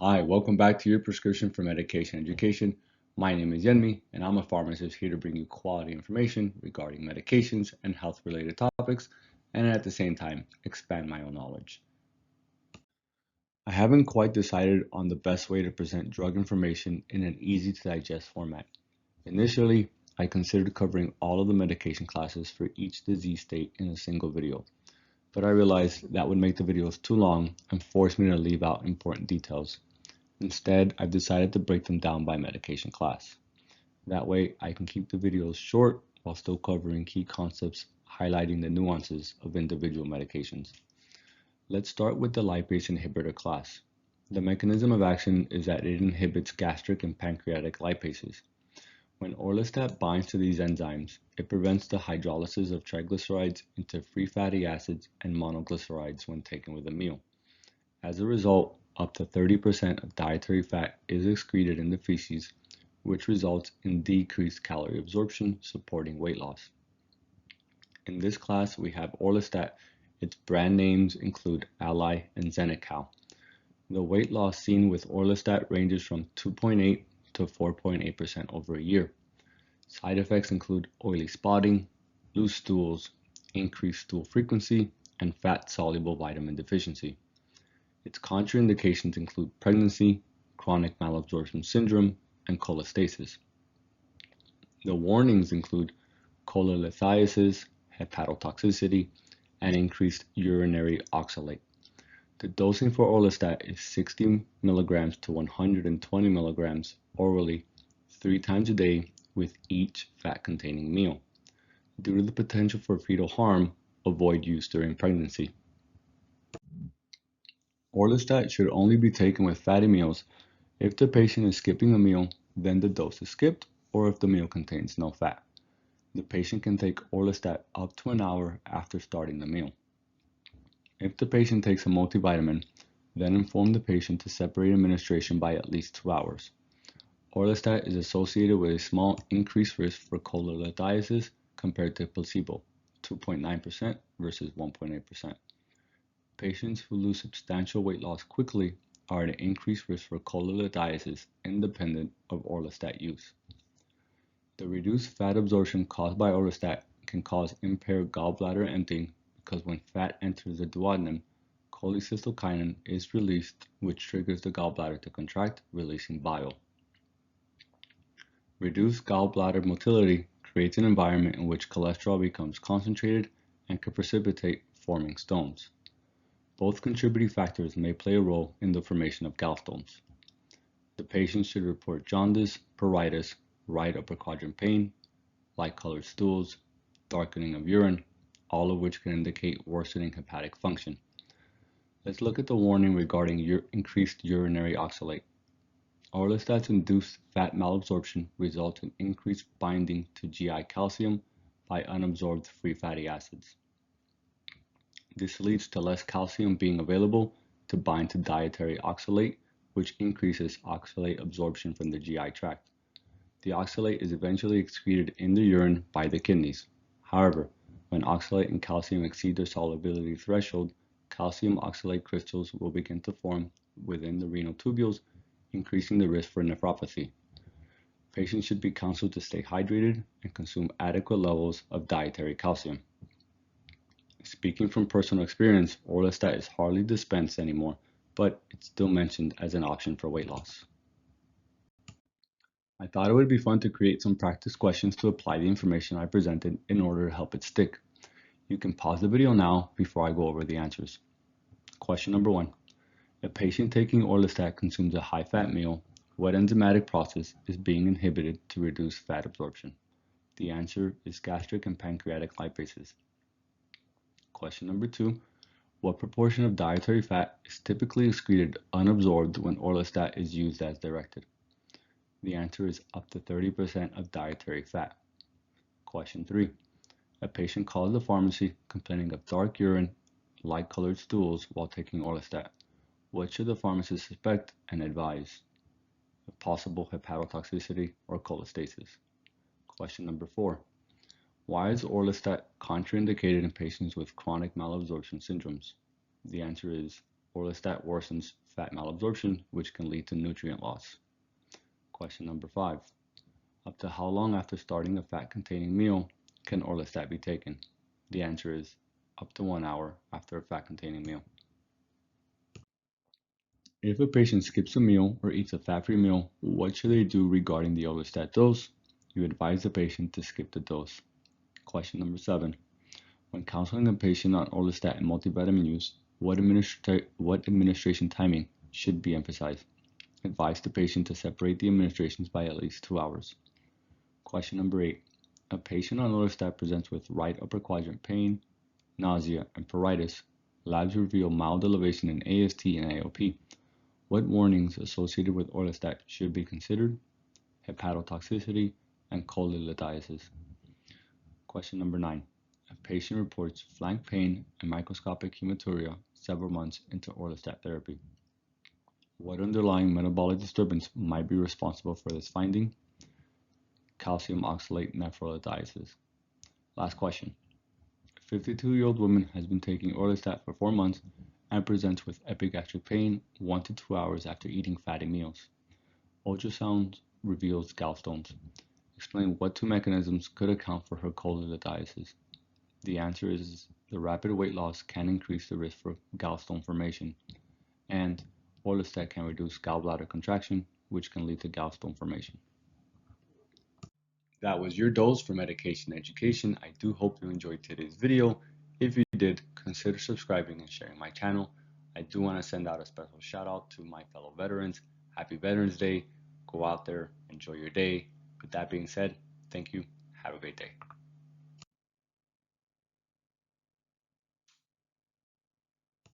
Hi, welcome back to your prescription for medication education. My name is Yenmi, and I'm a pharmacist here to bring you quality information regarding medications and health related topics, and at the same time, expand my own knowledge. I haven't quite decided on the best way to present drug information in an easy to digest format. Initially, I considered covering all of the medication classes for each disease state in a single video, but I realized that would make the videos too long and force me to leave out important details. Instead, I've decided to break them down by medication class. That way, I can keep the videos short while still covering key concepts, highlighting the nuances of individual medications. Let's start with the lipase inhibitor class. The mechanism of action is that it inhibits gastric and pancreatic lipases. When orlistat binds to these enzymes, it prevents the hydrolysis of triglycerides into free fatty acids and monoglycerides when taken with a meal. As a result, up to 30% of dietary fat is excreted in the feces, which results in decreased calorie absorption, supporting weight loss. In this class, we have orlistat. Its brand names include Ally and Xenical. The weight loss seen with orlistat ranges from 2.8 to 4.8% over a year. Side effects include oily spotting, loose stools, increased stool frequency, and fat-soluble vitamin deficiency. Its contraindications include pregnancy, chronic malabsorption syndrome, and cholestasis. The warnings include cholelithiasis, hepatotoxicity, and increased urinary oxalate. The dosing for orlistat is 60 milligrams to 120 milligrams orally 3 times a day with each fat-containing meal. Due to the potential for fetal harm, avoid use during pregnancy. Orlistat should only be taken with fatty meals. If the patient is skipping a meal, then the dose is skipped, or if the meal contains no fat. The patient can take orlistat up to an hour after starting the meal. If the patient takes a multivitamin, then inform the patient to separate administration by at least 2 hours. Orlistat is associated with a small increased risk for cholelithiasis compared to placebo, 2.9% versus 1.8%. Patients who lose substantial weight loss quickly are at an increased risk for cholelithiasis independent of orlistat use. The reduced fat absorption caused by orlistat can cause impaired gallbladder emptying because when fat enters the duodenum, cholecystokinin is released, which triggers the gallbladder to contract, releasing bile. Reduced gallbladder motility creates an environment in which cholesterol becomes concentrated and can precipitate, forming stones. Both contributing factors may play a role in the formation of gallstones. The patient should report jaundice, pruritus, right upper quadrant pain, light-colored stools, darkening of urine, all of which can indicate worsening hepatic function. Let's look at the warning regarding increased urinary oxalate. Orlistat's induced fat malabsorption results in increased binding to GI calcium by unabsorbed free fatty acids. This leads to less calcium being available to bind to dietary oxalate, which increases oxalate absorption from the GI tract. The oxalate is eventually excreted in the urine by the kidneys. However, when oxalate and calcium exceed their solubility threshold, calcium oxalate crystals will begin to form within the renal tubules, increasing the risk for nephropathy. Patients should be counseled to stay hydrated and consume adequate levels of dietary calcium. Speaking from personal experience, orlistat is hardly dispensed anymore, but it's still mentioned as an option for weight loss. I thought it would be fun to create some practice questions to apply the information I presented in order to help it stick. You can pause the video now before I go over the answers. Question number 1. A patient taking orlistat consumes a high-fat meal. What enzymatic process is being inhibited to reduce fat absorption? The answer is gastric and pancreatic lipases. Question number 2. What proportion of dietary fat is typically excreted unabsorbed when orlistat is used as directed? The answer is up to 30% of dietary fat. Question 3. A patient calls the pharmacy complaining of dark urine, light-colored stools while taking orlistat. What should the pharmacist suspect and advise? A possible hepatotoxicity or cholestasis. Question number 4. Why is orlistat contraindicated in patients with chronic malabsorption syndromes? The answer is Orlistat worsens fat malabsorption, which can lead to nutrient loss. Question number 5. Up to how long after starting a fat-containing meal can orlistat be taken? The answer is up to 1 hour after a fat-containing meal. If a patient skips a meal or eats a fat-free meal, what should they do regarding the orlistat dose? You advise the patient to skip the dose. Question number 7. When counseling a patient on orlistat and multivitamin use, what administration timing should be emphasized? Advise the patient to separate the administrations by at least 2 hours. Question number 8. A patient on orlistat presents with right upper quadrant pain, nausea, and pruritus. Labs reveal mild elevation in AST and ALP. What warnings associated with orlistat should be considered? Hepatotoxicity and cholelithiasis. Question number 9. A patient reports flank pain and microscopic hematuria several months into orlistat therapy. What underlying metabolic disturbance might be responsible for this finding? Calcium oxalate nephrolithiasis. Last question. A 52-year-old woman has been taking orlistat for 4 months and presents with epigastric pain 1 to 2 hours after eating fatty meals. Ultrasound reveals gallstones. Explain what 2 mechanisms could account for her cholelithiasis. The answer is the rapid weight loss can increase the risk for gallstone formation, and orlistat can reduce gallbladder contraction, which can lead to gallstone formation. That was your dose for medication education. I do hope you enjoyed today's video. If you did, consider subscribing and sharing my channel. I do want to send out a special shout out to my fellow veterans. Happy Veterans Day. Go out there, enjoy your day. With that being said, thank you. Have a great day.